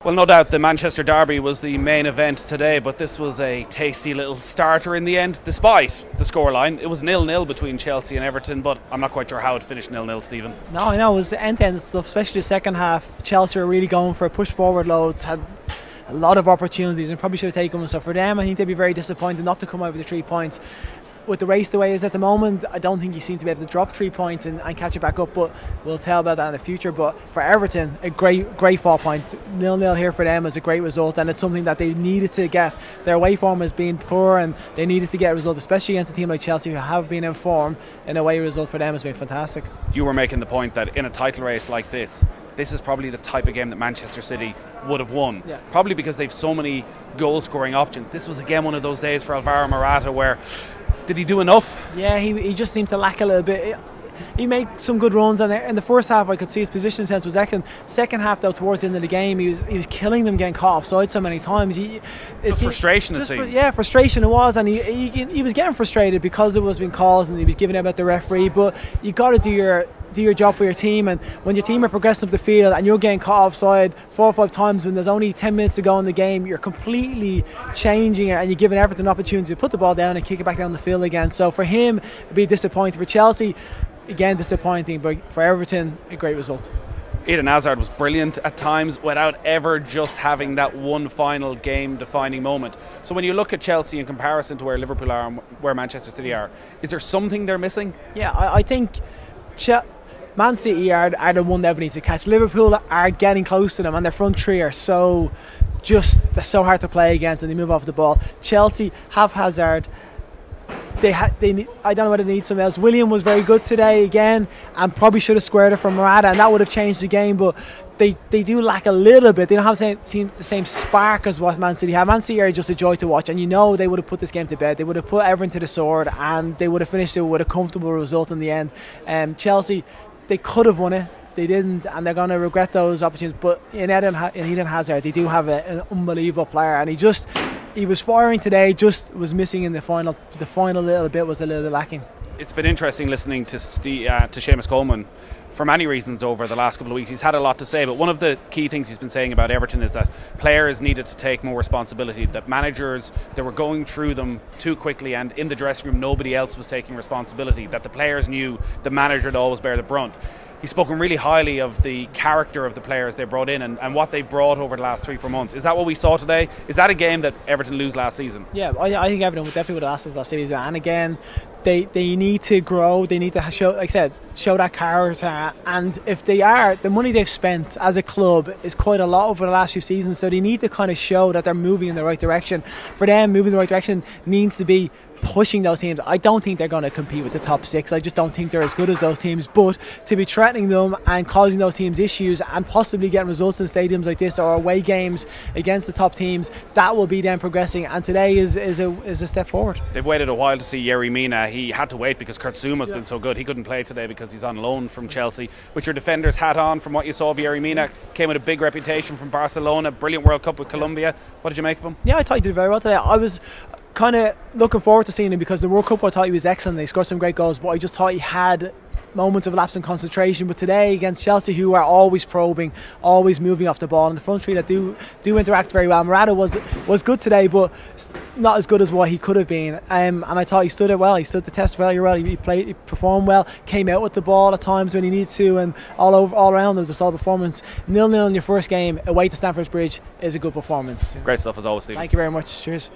Well, no doubt the Manchester derby was the main event today, but this was a tasty little starter in the end, despite the scoreline. It was 0-0 between Chelsea and Everton, but I'm not quite sure how it finished 0-0, Stephen. No, I know, it was end-to-end stuff, especially the second half. Chelsea were really going for a push forward loads, had a lot of opportunities and probably should have taken them. So for them, I think they'd be very disappointed not to come out with the 3 points. With the race the way it is at the moment, I don't think you seem to be able to drop 3 points and catch it back up, but we'll tell about that in the future. But for Everton, a great 4 point. 0-0 here for them is a great result, and it's something that they needed to get. Their away form has been poor and they needed to get a result, especially against a team like Chelsea who have been in form. An away result for them has been fantastic. You were making the point that in a title race like this is probably the type of game that Manchester City would have won. Yeah. Probably because they've so many goal-scoring options. This was again one of those days for Alvaro Morata where, did he do enough? Yeah, he just seemed to lack a little bit. He made some good runs, and in the first half I could see his position sense was excellent. Second half though, towards the end of the game, he was killing them getting caught offside so many times. It's frustration, it seems. Yeah, frustration it was, and he was getting frustrated because it was being calls and he was giving out about the referee. But you got to do your job for your team, and when your team are progressing up the field and you're getting caught offside 4 or 5 times when there's only 10 minutes to go in the game, you're completely changing it and you're giving Everton an opportunity to put the ball down and kick it back down the field again. So for him, it'd be disappointing. For Chelsea, again disappointing, but for Everton, a great result. Eden Hazard was brilliant at times without ever just having that one final game defining moment. So when you look at Chelsea in comparison to where Liverpool are and where Manchester City are, is there something they're missing? Yeah, I think Man City are the one that needs to catch. Liverpool are getting close to them, and their front three are they're so hard to play against, and they move off the ball. Chelsea have Hazard. I don't know whether they need something else. William was very good today again, and probably should have squared it from Morata, and that would have changed the game. But they do lack a little bit. They don't have the same spark as what Man City have. Man City are just a joy to watch, and you know they would have put this game to bed. They would have put Everton to the sword, and they would have finished it with a comfortable result in the end. Chelsea, they could have won it, they didn't, and they're going to regret those opportunities. But in Eden Hazard, they do have an unbelievable player, and he was firing today, just was missing in the final little bit, was a little bit lacking. It's been interesting listening to Seamus Coleman for many reasons over the last couple of weeks. He's had a lot to say, but one of the key things he's been saying about Everton is that players needed to take more responsibility, that managers, they were going through them too quickly, and in the dressing room nobody else was taking responsibility, that the players knew the manager would always bear the brunt. He's spoken really highly of the character of the players they brought in and what they brought over the last 3-4 months. Is that what we saw today? Is that a game that Everton lose last season? Yeah, I think Everton definitely would have lost this last season. And again, they need to grow. They need to show, like I said, show that character. And if they are, the money they've spent as a club is quite a lot over the last few seasons. So they need to kind of show that they're moving in the right direction. For them, moving in the right direction needs to be pushing those teams. I don't think they're going to compete with the top 6. I just don't think they're as good as those teams. But to be threatening them and causing those teams issues and possibly getting results in stadiums like this or away games against the top teams, that will be them progressing. And today is a step forward. They've waited a while to see Yerry Mina. He had to wait because Kurt Zouma's been so good. He couldn't play today because he's on loan from Chelsea. With your defender's hat on, from what you saw of Yerry Mina, came with a big reputation from Barcelona, brilliant World Cup with Colombia. What did you make of him? Yeah, I thought he did very well today. I was kind of looking forward to seeing him because the World Cup I thought he was excellent. He scored some great goals, but I just thought he had moments of lapse in concentration. But today against Chelsea, who are always probing, always moving off the ball, and the front three that do interact very well. Morata was good today, but not as good as what he could have been. And I thought he stood it well. He stood the test very well. He performed well, came out with the ball at times when he needed to, and all around there was a solid performance. 0-0 in your first game away to Stamford Bridge is a good performance. Great stuff as always, Stephen. Thank you very much. Cheers.